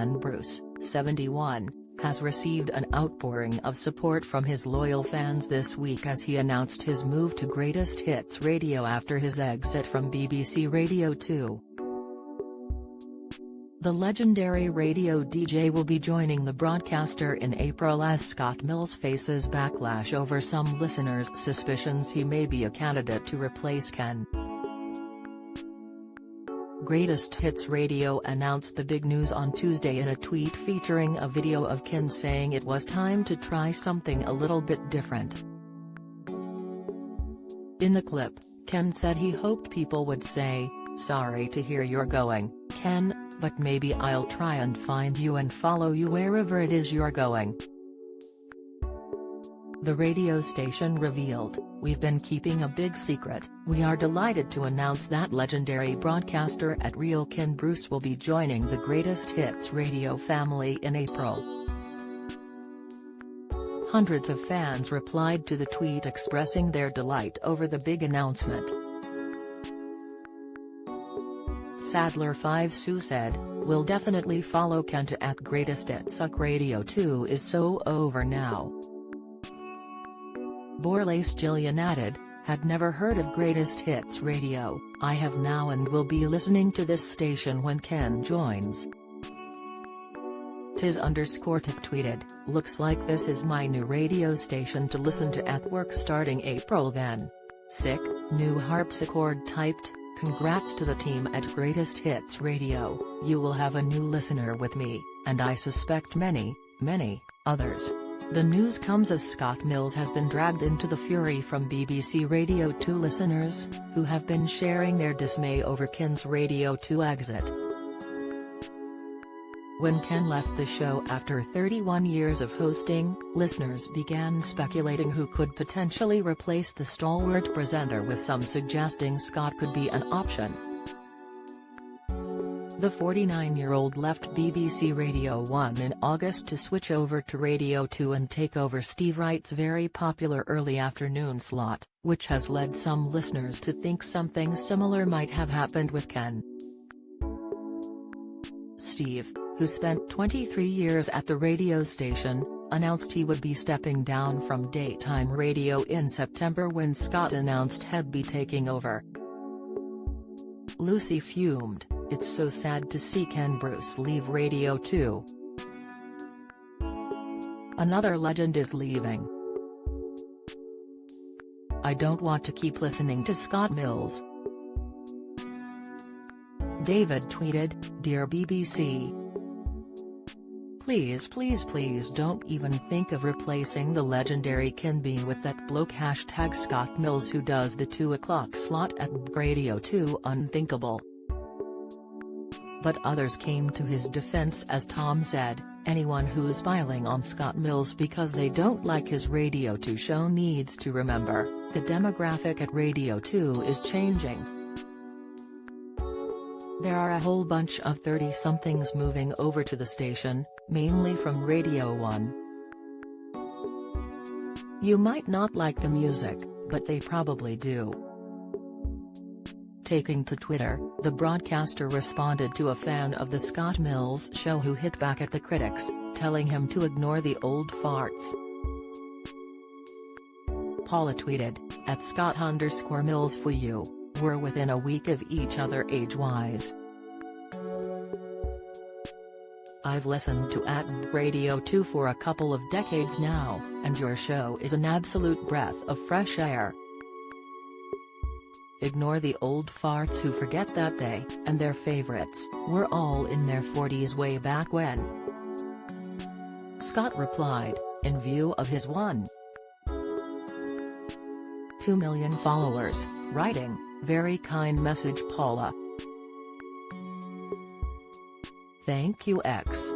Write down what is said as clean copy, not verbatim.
Ken Bruce, 71, has received an outpouring of support from his loyal fans this week as he announced his move to Greatest Hits Radio after his exit from BBC Radio 2. The legendary radio DJ will be joining the broadcaster in April as Scott Mills faces backlash over some listeners' suspicions he may be a candidate to replace Ken. Greatest Hits Radio announced the big news on Tuesday in a tweet featuring a video of Ken saying it was time to try something a little bit different. In the clip, Ken said he hoped people would say, "Sorry to hear you're going, Ken, but maybe I'll try and find you and follow you wherever it is you're going." The radio station revealed, "We've been keeping a big secret. We are delighted to announce that legendary broadcaster at Real Ken Bruce will be joining the Greatest Hits Radio family in April." Hundreds of fans replied to the tweet expressing their delight over the big announcement. Sadler5 Sue said, "We'll definitely follow Ken to at Greatest Hits Radio 2 is so over now." Borlace Jillian added, "Had never heard of Greatest Hits Radio, I have now and will be listening to this station when Ken joins." Tiz_Tiff tweeted, "Looks like this is my new radio station to listen to at work starting April then. Sick." New harpsichord typed, "Congrats to the team at Greatest Hits Radio, you will have a new listener with me, and I suspect many, many, others." The news comes as Scott Mills has been dragged into the fury from BBC Radio 2 listeners, who have been sharing their dismay over Ken's Radio 2 exit. When Ken left the show after 31 years of hosting, listeners began speculating who could potentially replace the stalwart presenter, with some suggesting Scott could be an option. The 49-year-old left BBC Radio 1 in August to switch over to Radio 2 and take over Steve Wright's very popular early afternoon slot, which has led some listeners to think something similar might have happened with Ken. Steve, who spent 23 years at the radio station, announced he would be stepping down from daytime radio in September when Scott announced he'd be taking over. Lucy fumed, "It's so sad to see Ken Bruce leave Radio 2. Another legend is leaving. I don't want to keep listening to Scott Mills." David tweeted, "Dear BBC. Please don't even think of replacing the legendary Ken B with that bloke #Scott Mills who does the 2 o'clock slot at Radio 2 unthinkable." But others came to his defense as Tom said, "Anyone who's piling on Scott Mills because they don't like his Radio 2 show needs to remember, the demographic at Radio 2 is changing. There are a whole bunch of 30-somethings moving over to the station, mainly from Radio 1. You might not like the music, but they probably do." Taking to Twitter, the broadcaster responded to a fan of the Scott Mills show who hit back at the critics, telling him to ignore the old farts. Paula tweeted, "At Scott_Mills for you, we're within a week of each other age-wise. I've listened to at Radio 2 for a couple of decades now, and your show is an absolute breath of fresh air. Ignore the old farts who forget that they, and their favorites, were all in their 40s way back when." Scott replied, in view of his 1.2 million followers, writing, "Very kind message Paula. Thank you X."